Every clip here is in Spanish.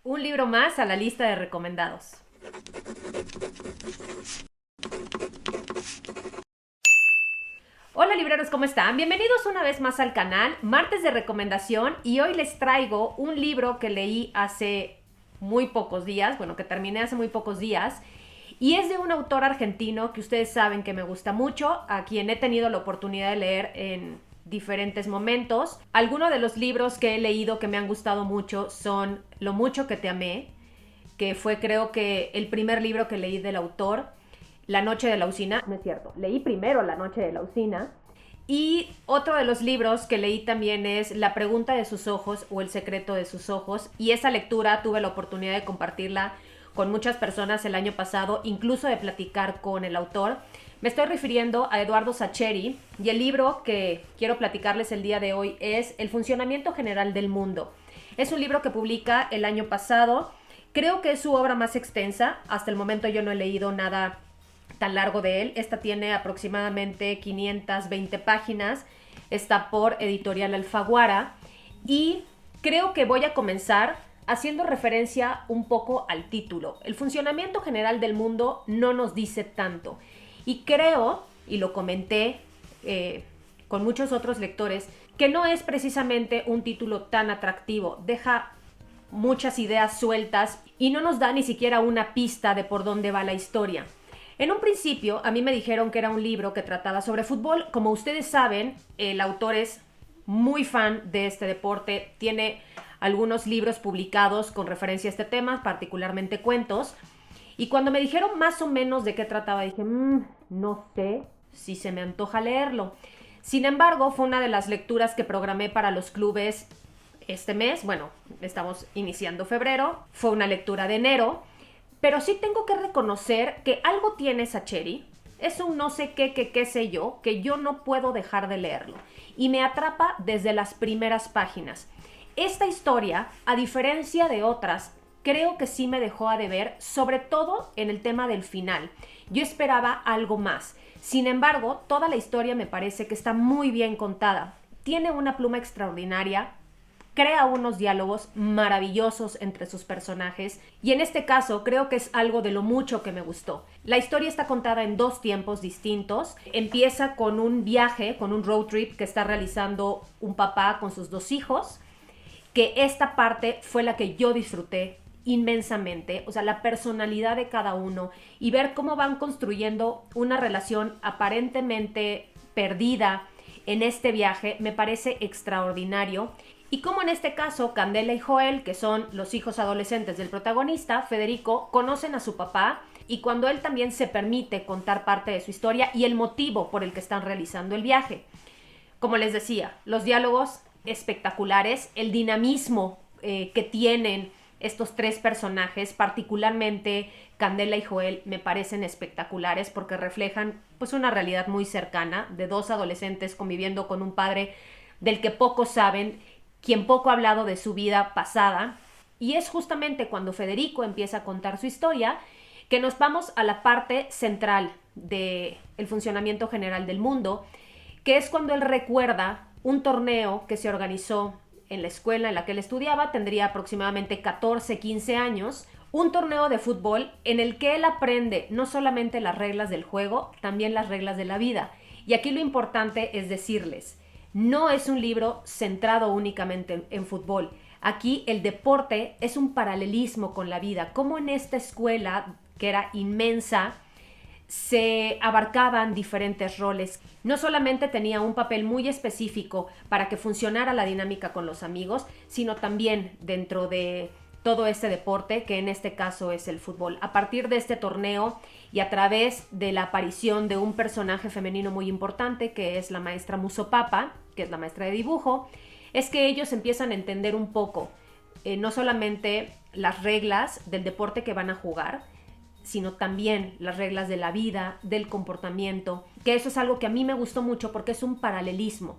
Un libro más a la lista de recomendados. Hola libreros, ¿cómo están? Bienvenidos una vez más al canal, martes de recomendación, y hoy les traigo un libro que leí hace muy pocos días, bueno, que terminé hace muy pocos días, y es de un autor argentino que ustedes saben que me gusta mucho, a quien he tenido la oportunidad de leer en diferentes momentos. Algunos de los libros que he leído que me han gustado mucho son Lo mucho que te amé, que fue creo que el primer libro que leí del autor. La noche de la usina, no es cierto, leí primero La noche de la usina. Y otro de los libros que leí también es La pregunta de sus ojos o El secreto de sus ojos, y esa lectura tuve la oportunidad de compartirla con muchas personas el año pasado, incluso de platicar con el autor. Me estoy refiriendo a Eduardo Sacheri, y el libro que quiero platicarles el día de hoy es El funcionamiento general del mundo. Es un libro que publica el año pasado. Creo que es su obra más extensa. Hasta el momento yo no he leído nada tan largo de él. Esta tiene aproximadamente 520 páginas. Está por Editorial Alfaguara. Y creo que voy a comenzar haciendo referencia un poco al título. El funcionamiento general del mundo no nos dice tanto. Y creo, y lo comenté con muchos otros lectores, que no es precisamente un título tan atractivo. Deja muchas ideas sueltas y no nos da ni siquiera una pista de por dónde va la historia. En un principio a mí me dijeron que era un libro que trataba sobre fútbol. Como ustedes saben, el autor es muy fan de este deporte, tiene algunos libros publicados con referencia a este tema, particularmente cuentos. Y cuando me dijeron más o menos de qué trataba, dije, no sé si se me antoja leerlo. Sin embargo, fue una de las lecturas que programé para los clubes este mes. Bueno, estamos iniciando febrero, fue una lectura de enero, pero sí tengo que reconocer que algo tiene Sacheri. Es un no sé qué, qué sé yo, que yo no puedo dejar de leerlo. Y me atrapa desde las primeras páginas. Esta historia, a diferencia de otras, creo que sí me dejó a deber, sobre todo en el tema del final. Yo esperaba algo más. Sin embargo, toda la historia me parece que está muy bien contada. Tiene una pluma extraordinaria, crea unos diálogos maravillosos entre sus personajes, y en este caso creo que es algo de lo mucho que me gustó. La historia está contada en dos tiempos distintos. Empieza con un viaje, con un road trip que está realizando un papá con sus dos hijos, que esta parte fue la que yo disfruté inmensamente, o sea, la personalidad de cada uno y ver cómo van construyendo una relación aparentemente perdida en este viaje me parece extraordinario. Y como en este caso Candela y Joel, que son los hijos adolescentes del protagonista, Federico, conocen a su papá, y cuando él también se permite contar parte de su historia y el motivo por el que están realizando el viaje. Como les decía, los diálogos espectaculares, el dinamismo que tienen estos tres personajes, particularmente Candela y Joel, me parecen espectaculares porque reflejan pues una realidad muy cercana de dos adolescentes conviviendo con un padre del que pocos saben, quien poco ha hablado de su vida pasada. Y es justamente cuando Federico empieza a contar su historia que nos vamos a la parte central del funcionamiento general del mundo, que es cuando él recuerda un torneo que se organizó en la escuela en la que él estudiaba. Tendría aproximadamente 14, 15 años, un torneo de fútbol en el que él aprende no solamente las reglas del juego, también las reglas de la vida. Y aquí lo importante es decirles, no es un libro centrado únicamente en fútbol. Aquí el deporte es un paralelismo con la vida, como en esta escuela que era inmensa se abarcaban diferentes roles. No solamente tenía un papel muy específico para que funcionara la dinámica con los amigos, sino también dentro de todo este deporte, que en este caso es el fútbol. A partir de este torneo y a través de la aparición de un personaje femenino muy importante, que es la maestra Musopapa, que es la maestra de dibujo, es que ellos empiezan a entender un poco, no solamente las reglas del deporte que van a jugar, sino también las reglas de la vida, del comportamiento, que eso es algo que a mí me gustó mucho porque es un paralelismo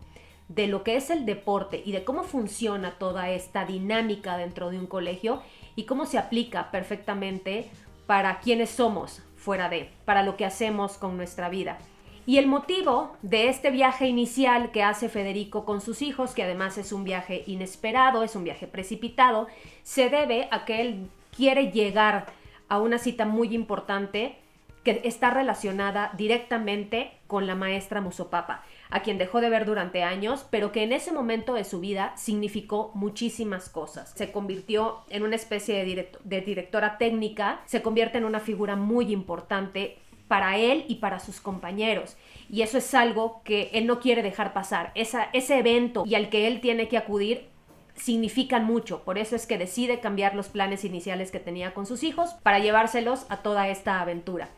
de lo que es el deporte y de cómo funciona toda esta dinámica dentro de un colegio y cómo se aplica perfectamente para quienes somos fuera de, para lo que hacemos con nuestra vida. Y el motivo de este viaje inicial que hace Federico con sus hijos, que además es un viaje inesperado, es un viaje precipitado, se debe a que él quiere llegar a una cita muy importante que está relacionada directamente con la maestra Musopapa, a quien dejó de ver durante años, pero que en ese momento de su vida significó muchísimas cosas. Se convirtió en una especie de directora técnica, se convierte en una figura muy importante para él y para sus compañeros. Y eso es algo que él no quiere dejar pasar. Ese evento y al que él tiene que acudir significan mucho. Por eso es que decide cambiar los planes iniciales que tenía con sus hijos para llevárselos a toda esta aventura.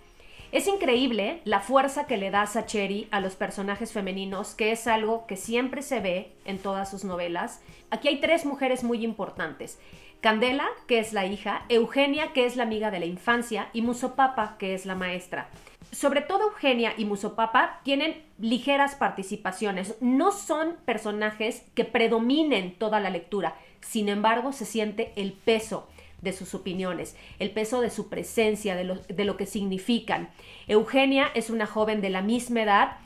Es increíble la fuerza que le da Sacheri a los personajes femeninos, que es algo que siempre se ve en todas sus novelas. Aquí hay 3 mujeres muy importantes. Candela, que es la hija, Eugenia, que es la amiga de la infancia, y Musopapa, que es la maestra. Sobre todo Eugenia y Musopapa tienen ligeras participaciones. No son personajes que predominen toda la lectura. Sin embargo, se siente el peso de sus opiniones, el peso de su presencia, de lo que significan. Eugenia es una joven de la misma edad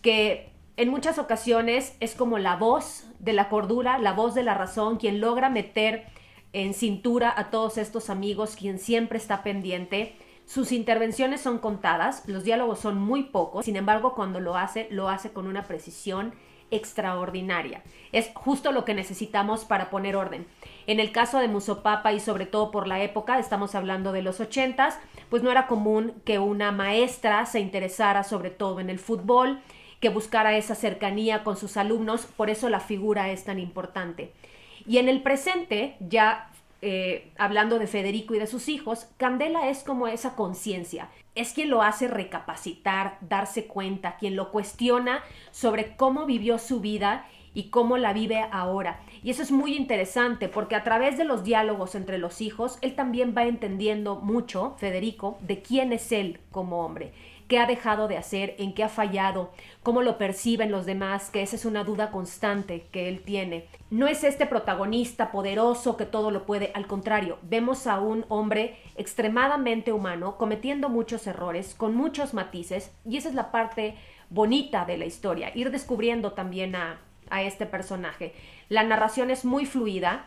que en muchas ocasiones es como la voz de la cordura, la voz de la razón, quien logra meter en cintura a todos estos amigos, quien siempre está pendiente. Sus intervenciones son contadas, los diálogos son muy pocos, sin embargo, cuando lo hace con una precisión extraordinaria. Es justo lo que necesitamos para poner orden. En el caso de Musopapa, y sobre todo por la época, estamos hablando de los 80s, pues no era común que una maestra se interesara sobre todo en el fútbol, que buscara esa cercanía con sus alumnos, por eso la figura es tan importante. Y en el presente, ya hablando de Federico y de sus hijos, Candela es como esa conciencia, es quien lo hace recapacitar, darse cuenta, quien lo cuestiona sobre cómo vivió su vida y cómo la vive ahora. Y eso es muy interesante porque a través de los diálogos entre los hijos, él también va entendiendo mucho, Federico, de quién es él como hombre, qué ha dejado de hacer, en qué ha fallado, cómo lo perciben los demás, que esa es una duda constante que él tiene. No es este protagonista poderoso que todo lo puede, al contrario, vemos a un hombre extremadamente humano, cometiendo muchos errores, con muchos matices, y esa es la parte bonita de la historia, ir descubriendo también a este personaje. La narración es muy fluida.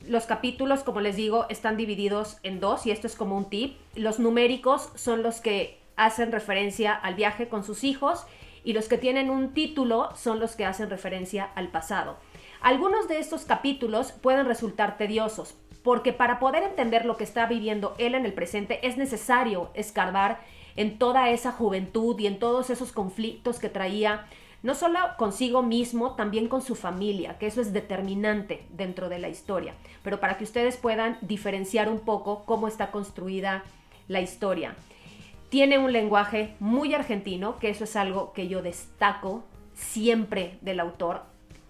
Los capítulos, como les digo, están divididos en 2, y esto es como un tip. Los numéricos son los que hacen referencia al viaje con sus hijos, y los que tienen un título son los que hacen referencia al pasado. Algunos de estos capítulos pueden resultar tediosos, porque para poder entender lo que está viviendo él en el presente es necesario escarbar en toda esa juventud y en todos esos conflictos que traía, no solo consigo mismo, también con su familia, que eso es determinante dentro de la historia, pero para que ustedes puedan diferenciar un poco cómo está construida la historia. Tiene un lenguaje muy argentino, que eso es algo que yo destaco siempre del autor.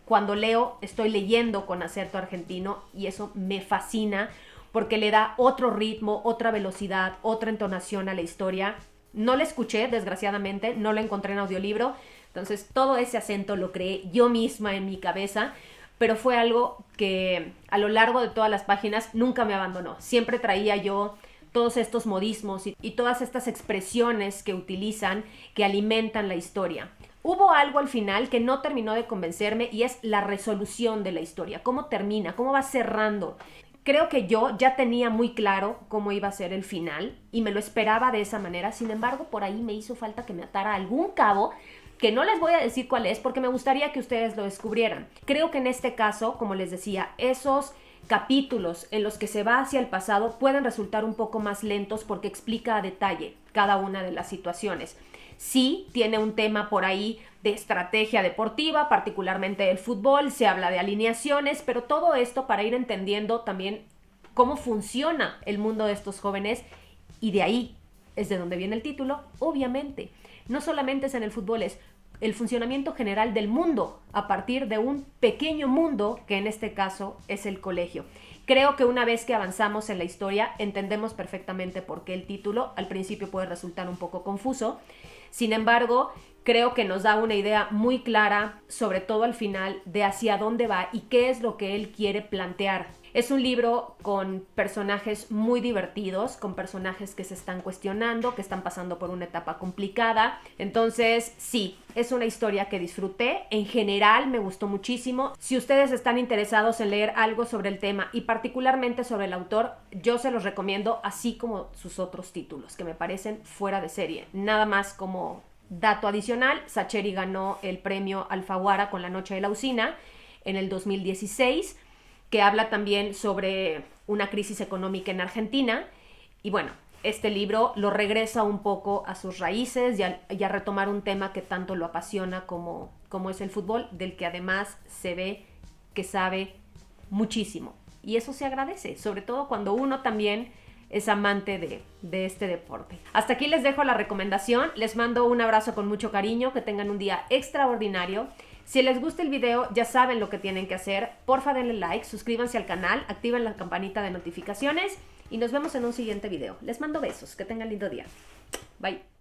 Cuando leo, estoy leyendo con acento argentino, y eso me fascina porque le da otro ritmo, otra velocidad, otra entonación a la historia. No la escuché, desgraciadamente, no la encontré en audiolibro, entonces todo ese acento lo creé yo misma en mi cabeza, pero fue algo que a lo largo de todas las páginas nunca me abandonó. Siempre traía yo todos estos modismos y todas estas expresiones que utilizan, que alimentan la historia. Hubo algo al final que no terminó de convencerme, y es la resolución de la historia. ¿Cómo termina? ¿Cómo va cerrando? Creo que yo ya tenía muy claro cómo iba a ser el final y me lo esperaba de esa manera. Sin embargo, por ahí me hizo falta que me atara algún cabo, que no les voy a decir cuál es porque me gustaría que ustedes lo descubrieran. Creo que en este caso, como les decía, esos capítulos en los que se va hacia el pasado pueden resultar un poco más lentos porque explica a detalle cada una de las situaciones. Sí, tiene un tema por ahí de estrategia deportiva, particularmente del fútbol, se habla de alineaciones, pero todo esto para ir entendiendo también cómo funciona el mundo de estos jóvenes, y de ahí es de donde viene el título, obviamente. No solamente es en el fútbol, es el funcionamiento general del mundo a partir de un pequeño mundo que en este caso es el colegio. Creo que una vez que avanzamos en la historia entendemos perfectamente por qué el título al principio puede resultar un poco confuso. Sin embargo, creo que nos da una idea muy clara, sobre todo al final, de hacia dónde va y qué es lo que él quiere plantear. Es un libro con personajes muy divertidos, con personajes que se están cuestionando, que están pasando por una etapa complicada. Entonces, sí, es una historia que disfruté. En general, me gustó muchísimo. Si ustedes están interesados en leer algo sobre el tema y particularmente sobre el autor, yo se los recomiendo, así como sus otros títulos, que me parecen fuera de serie. Nada más como dato adicional, Sacheri ganó el premio Alfaguara con La Noche de la Usina en el 2016, que habla también sobre una crisis económica en Argentina. Y bueno, este libro lo regresa un poco a sus raíces y a retomar un tema que tanto lo apasiona como es el fútbol, del que además se ve que sabe muchísimo. Y eso se agradece, sobre todo cuando uno también es amante de este deporte. Hasta aquí les dejo la recomendación. Les mando un abrazo con mucho cariño. Que tengan un día extraordinario. Si les gusta el video, ya saben lo que tienen que hacer. Porfa, denle like, suscríbanse al canal, activen la campanita de notificaciones y nos vemos en un siguiente video. Les mando besos. Que tengan lindo día. Bye.